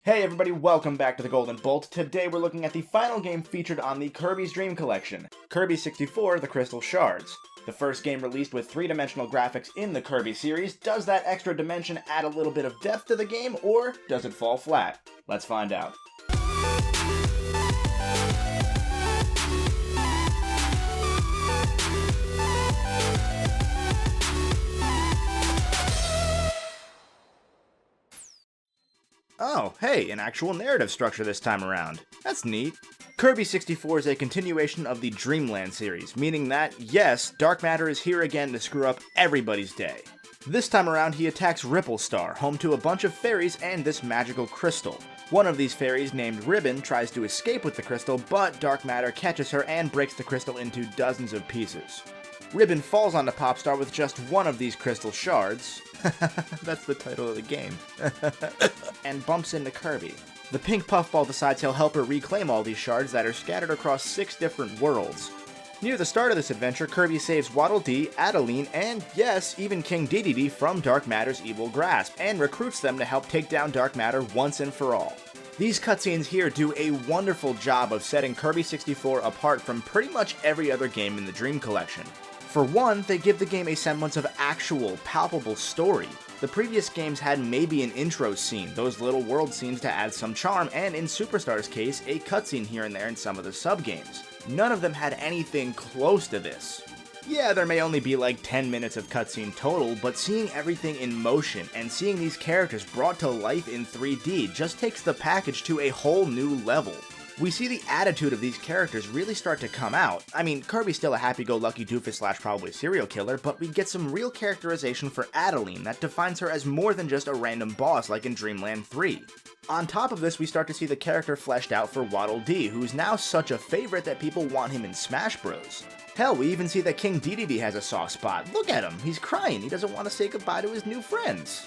Hey everybody, welcome back to the Golden Bolt. Today we're looking at the final game featured on the Kirby's Dream Collection, Kirby 64, The Crystal Shards. The first game released with three-dimensional graphics in the Kirby series. Does that extra dimension add a little bit of depth to the game, or does it fall flat? Let's find out. Oh, hey, an actual narrative structure this time around. That's neat. Kirby 64 is a continuation of the Dreamland series, meaning that, yes, Dark Matter is here again to screw up everybody's day. This time around, he attacks Ripple Star, home to a bunch of fairies and this magical crystal. One of these fairies, named Ribbon, tries to escape with the crystal, but Dark Matter catches her and breaks the crystal into dozens of pieces. Ribbon falls onto Popstar with just one of these crystal shards. That's the title of the game. And bumps into Kirby. The pink puffball decides he'll help her reclaim all these shards that are scattered across 6 different worlds. Near the start of this adventure, Kirby saves Waddle Dee, Adeleine, and yes, even King Dedede from Dark Matter's evil grasp, and recruits them to help take down Dark Matter once and for all. These cutscenes here do a wonderful job of setting Kirby 64 apart from pretty much every other game in the Dream Collection. For one, they give the game a semblance of actual, palpable story. The previous games had maybe an intro scene, those little world scenes to add some charm, and in Superstar's case, a cutscene here and there in some of the subgames. None of them had anything close to this. Yeah, there may only be like 10 minutes of cutscene total, but seeing everything in motion and seeing these characters brought to life in 3D just takes the package to a whole new level. We see the attitude of these characters really start to come out. I mean, Kirby's still a happy-go-lucky doofus slash probably serial killer, but we get some real characterization for Adeleine that defines her as more than just a random boss like in Dreamland 3. On top of this, we start to see the character fleshed out for Waddle Dee, who's now such a favorite that people want him in Smash Bros. Hell, we even see that King Dedede has a soft spot. Look at him, he's crying, he doesn't want to say goodbye to his new friends.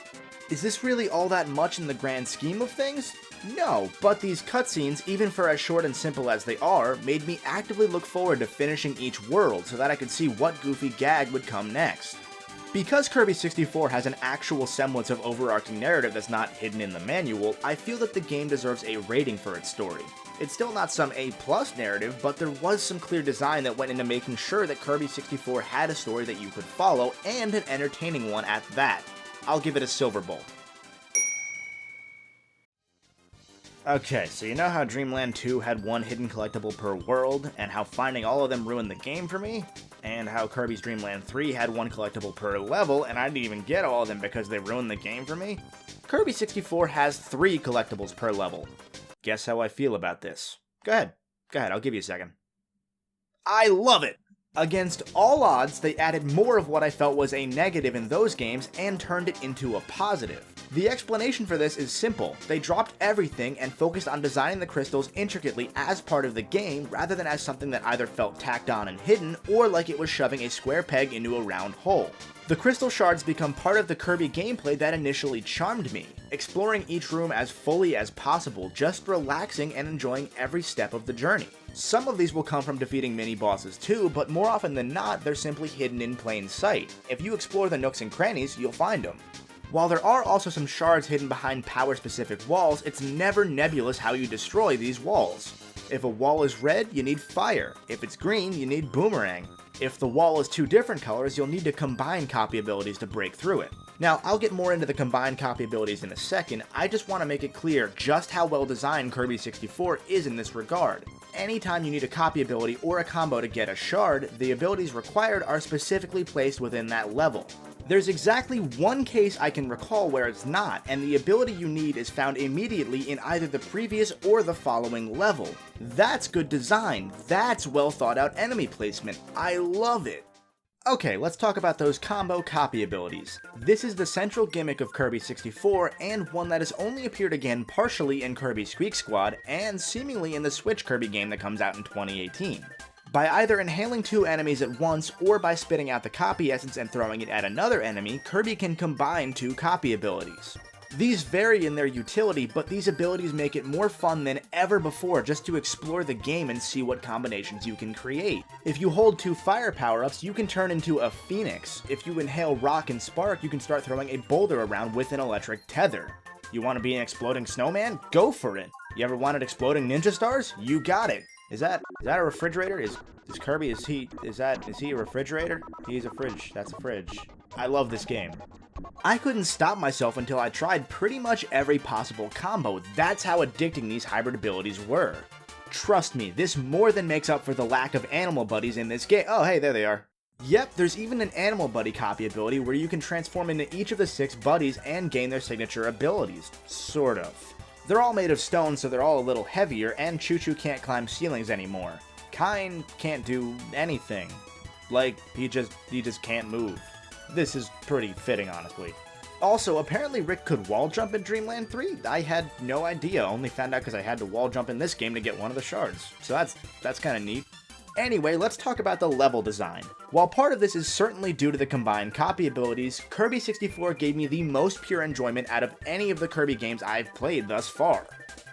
Is this really all that much in the grand scheme of things? No, but these cutscenes, even for as short and simple as they are, made me actively look forward to finishing each world so that I could see what goofy gag would come next. Because Kirby 64 has an actual semblance of overarching narrative that's not hidden in the manual, I feel that the game deserves a rating for its story. It's still not some A+ narrative, but there was some clear design that went into making sure that Kirby 64 had a story that you could follow, and an entertaining one at that. I'll give it a silver bolt. Okay, so you know how Dreamland 2 had one hidden collectible per world, and how finding all of them ruined the game for me? And how Kirby's Dream Land 3 had one collectible per level, and I didn't even get all of them because they ruined the game for me? Kirby 64 has 3 collectibles per level. Guess how I feel about this? Go ahead, I'll give you a second. I love it! Against all odds, they added more of what I felt was a negative in those games and turned it into a positive. The explanation for this is simple. They dropped everything and focused on designing the crystals intricately as part of the game rather than as something that either felt tacked on and hidden or like it was shoving a square peg into a round hole. The crystal shards become part of the Kirby gameplay that initially charmed me, exploring each room as fully as possible, just relaxing and enjoying every step of the journey. Some of these will come from defeating mini-bosses too, but more often than not, they're simply hidden in plain sight. If you explore the nooks and crannies, you'll find them. While there are also some shards hidden behind power-specific walls, it's never nebulous how you destroy these walls. If a wall is red, you need fire. If it's green, you need boomerang. If the wall is 2 different colors, you'll need to combine copy abilities to break through it. Now, I'll get more into the combined copy abilities in a second, I just want to make it clear just how well designed Kirby 64 is in this regard. Anytime you need a copy ability or a combo to get a shard, the abilities required are specifically placed within that level. There's exactly one case I can recall where it's not, and the ability you need is found immediately in either the previous or the following level. That's good design, that's well thought out enemy placement, I love it! Okay, let's talk about those combo copy abilities. This is the central gimmick of Kirby 64, and one that has only appeared again partially in Kirby Squeak Squad, and seemingly in the Switch Kirby game that comes out in 2018. By either inhaling 2 enemies at once, or by spitting out the copy essence and throwing it at another enemy, Kirby can combine 2 copy abilities. These vary in their utility, but these abilities make it more fun than ever before just to explore the game and see what combinations you can create. If you hold 2 fire power-ups, you can turn into a phoenix. If you inhale rock and spark, you can start throwing a boulder around with an electric tether. You want to be an exploding snowman? Go for it. You ever wanted exploding ninja stars? You got it. Is that a refrigerator? Is Kirby, is he a refrigerator? He's a fridge. That's a fridge. I love this game. I couldn't stop myself until I tried pretty much every possible combo. That's how addicting these hybrid abilities were. Trust me, this more than makes up for the lack of animal buddies in this game. Oh, hey, there they are. Yep, there's even an animal buddy copy ability where you can transform into each of the 6 buddies and gain their signature abilities. Sort of. They're all made of stone, so they're all a little heavier, and Choo Choo can't climb ceilings anymore. Kine can't do anything. Like, he just can't move. This is pretty fitting, honestly. Also, apparently Rick could wall jump in Dreamland 3. I had no idea, only found out because I had to wall jump in this game to get one of the shards. So that's kind of neat. Anyway, let's talk about the level design. While part of this is certainly due to the combined copy abilities, Kirby 64 gave me the most pure enjoyment out of any of the Kirby games I've played thus far.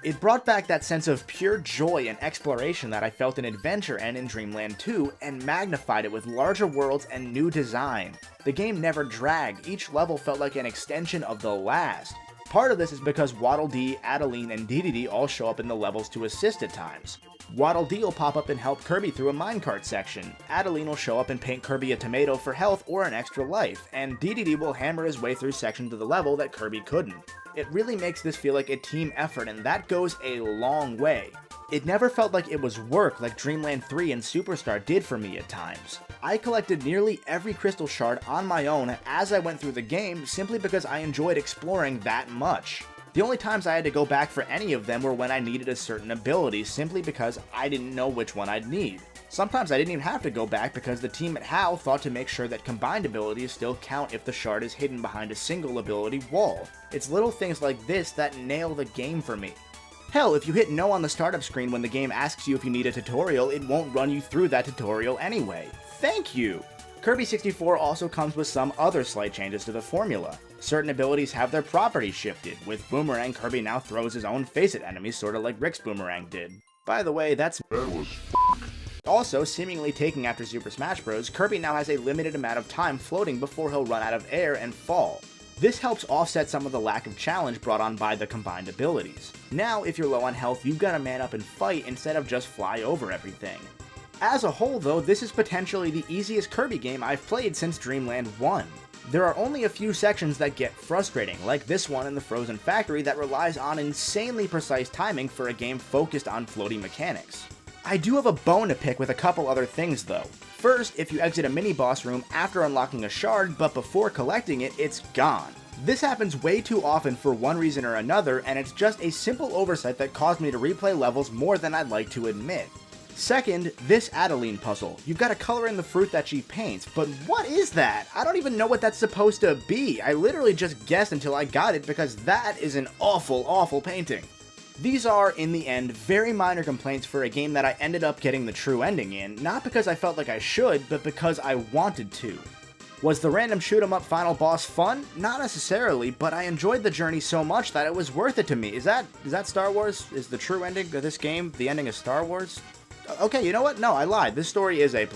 It brought back that sense of pure joy and exploration that I felt in Adventure and in Dreamland 2, and magnified it with larger worlds and new design. The game never dragged, each level felt like an extension of the last. Part of this is because Waddle Dee, Adeleine, and Dedede all show up in the levels to assist at times. Waddle Dee will pop up and help Kirby through a minecart section, Adeleine will show up and paint Kirby a tomato for health or an extra life, and Dedede will hammer his way through sections of the level that Kirby couldn't. It really makes this feel like a team effort, and that goes a long way. It never felt like it was work like Dreamland 3 and Superstar did for me at times. I collected nearly every Crystal Shard on my own as I went through the game simply because I enjoyed exploring that much. The only times I had to go back for any of them were when I needed a certain ability simply because I didn't know which one I'd need. Sometimes I didn't even have to go back because the team at HAL thought to make sure that combined abilities still count if the shard is hidden behind a single ability wall. It's little things like this that nail the game for me. Hell, if you hit no on the startup screen when the game asks you if you need a tutorial, it won't run you through that tutorial anyway. Thank you! Kirby 64 also comes with some other slight changes to the formula. Certain abilities have their properties shifted. With Boomerang, Kirby now throws his own face at enemies, sorta like Rick's Boomerang did. By the way, that was Also, seemingly taking after Super Smash Bros., Kirby now has a limited amount of time floating before he'll run out of air and fall. This helps offset some of the lack of challenge brought on by the combined abilities. Now, if you're low on health, you've gotta man up and fight instead of just fly over everything. As a whole though, this is potentially the easiest Kirby game I've played since Dreamland 1. There are only a few sections that get frustrating, like this one in the Frozen Factory that relies on insanely precise timing for a game focused on floating mechanics. I do have a bone to pick with a couple other things though. First, if you exit a mini-boss room after unlocking a shard, but before collecting it, it's gone. This happens way too often for one reason or another, and it's just a simple oversight that caused me to replay levels more than I'd like to admit. Second, this Adeleine puzzle. You've got to color in the fruit that she paints, but what is that? I don't even know what that's supposed to be. I literally just guessed until I got it because that is an awful, awful painting. These are, in the end, very minor complaints for a game that I ended up getting the true ending in, not because I felt like I should, but because I wanted to. Was the random shoot-'em-up final boss fun? Not necessarily, but I enjoyed the journey so much that it was worth it to me. Is that Star Wars? Is the true ending of this game the ending of Star Wars? Okay, you know what? No, I lied. This story is A+.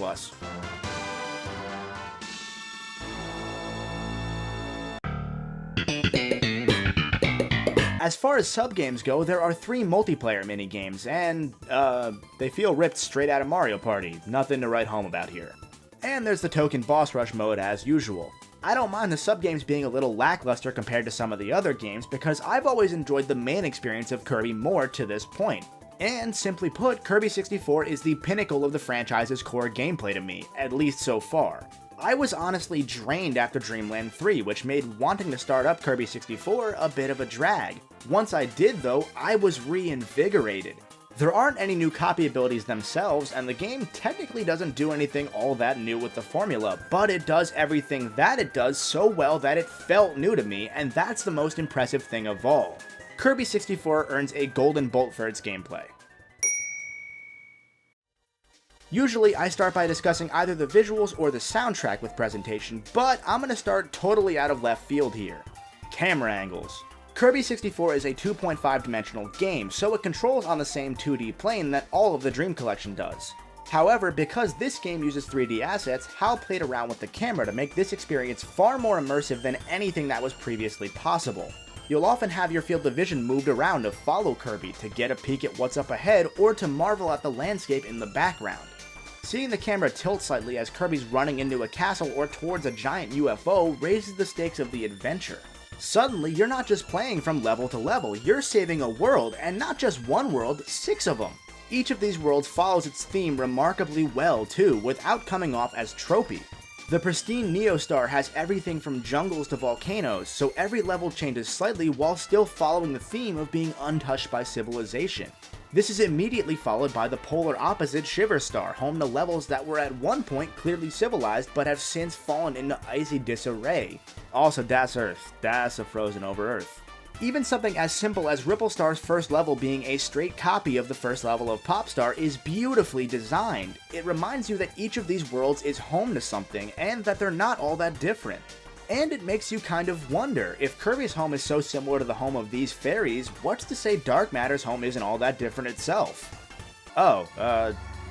As far as Subgames go, there are 3 multiplayer minigames, and, they feel ripped straight out of Mario Party. Nothing to write home about here. And there's the token boss rush mode as usual. I don't mind the Subgames being a little lackluster compared to some of the other games because I've always enjoyed the main experience of Kirby more to this point. And simply put, Kirby 64 is the pinnacle of the franchise's core gameplay to me, at least so far. I was honestly drained after Dreamland 3, which made wanting to start up Kirby 64 a bit of a drag. Once I did though, I was reinvigorated. There aren't any new copy abilities themselves, and the game technically doesn't do anything all that new with the formula, but it does everything that it does so well that it felt new to me, and that's the most impressive thing of all. Kirby 64 earns a golden bolt for its gameplay. Usually I start by discussing either the visuals or the soundtrack with presentation, but I'm going to start totally out of left field here. Camera angles. Kirby 64 is a 2.5 dimensional game, so it controls on the same 2D plane that all of the Dream Collection does. However, because this game uses 3D assets, HAL played around with the camera to make this experience far more immersive than anything that was previously possible. You'll often have your field of vision moved around to follow Kirby, to get a peek at what's up ahead, or to marvel at the landscape in the background. Seeing the camera tilt slightly as Kirby's running into a castle or towards a giant UFO raises the stakes of the adventure. Suddenly, you're not just playing from level to level, you're saving a world, and not just one world, 6 of them. Each of these worlds follows its theme remarkably well too, without coming off as tropey. The pristine Neostar has everything from jungles to volcanoes, so every level changes slightly while still following the theme of being untouched by civilization. This is immediately followed by the polar opposite Shiverstar, home to levels that were at one point clearly civilized but have since fallen into icy disarray. Also, das Earth, das a frozen over Earth. Even something as simple as Ripplestar's first level being a straight copy of the first level of Popstar is beautifully designed. It reminds you that each of these worlds is home to something, and that they're not all that different. And it makes you kind of wonder, if Kirby's home is so similar to the home of these fairies, what's to say Dark Matter's home isn't all that different itself? Oh,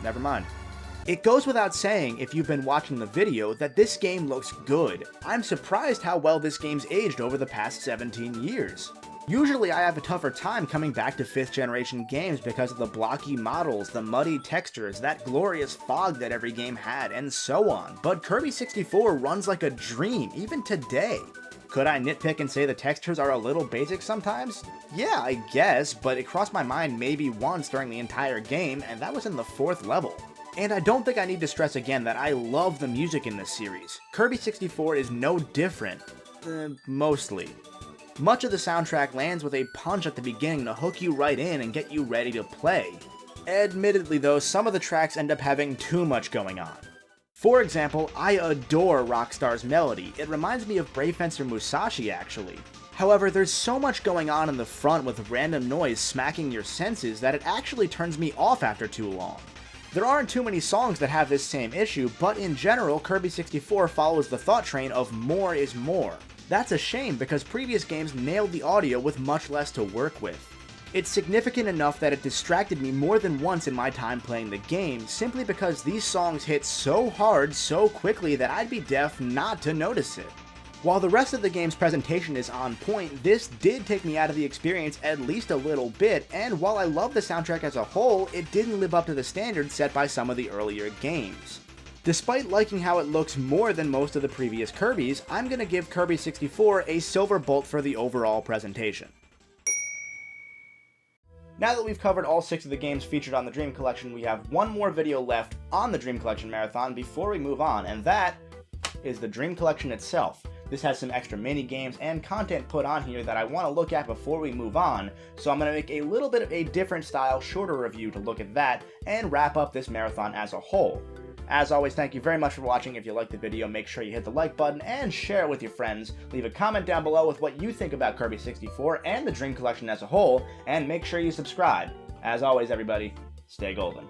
never mind. It goes without saying, if you've been watching the video, that this game looks good. I'm surprised how well this game's aged over the past 17 years. Usually I have a tougher time coming back to 5th generation games because of the blocky models, the muddy textures, that glorious fog that every game had, and so on, but Kirby 64 runs like a dream, even today. Could I nitpick and say the textures are a little basic sometimes? Yeah, I guess, but it crossed my mind maybe once during the entire game, and that was in the 4th level. And I don't think I need to stress again that I love the music in this series. Kirby 64 is no different. Mostly. Much of the soundtrack lands with a punch at the beginning to hook you right in and get you ready to play. Admittedly though, some of the tracks end up having too much going on. For example, I adore Rockstar's melody. It reminds me of Brave Fencer Musashi actually. However, there's so much going on in the front with random noise smacking your senses that it actually turns me off after too long. There aren't too many songs that have this same issue, but in general, Kirby 64 follows the thought train of more is more. That's a shame because previous games nailed the audio with much less to work with. It's significant enough that it distracted me more than once in my time playing the game, simply because these songs hit so hard so quickly that I'd be deaf not to notice it. While the rest of the game's presentation is on point, this did take me out of the experience at least a little bit, and while I love the soundtrack as a whole, it didn't live up to the standards set by some of the earlier games. Despite liking how it looks more than most of the previous Kirbys, I'm gonna give Kirby 64 a silver bolt for the overall presentation. Now that we've covered all 6 of the games featured on the Dream Collection, we have one more video left on the Dream Collection Marathon before we move on, and that is the Dream Collection itself. This has some extra mini games and content put on here that I want to look at before we move on, so I'm going to make a little bit of a different style, shorter review to look at that, and wrap up this marathon as a whole. As always, thank you very much for watching. If you liked the video, make sure you hit the like button and share it with your friends. Leave a comment down below with what you think about Kirby 64 and the Dream Collection as a whole, and make sure you subscribe. As always, everybody, stay golden.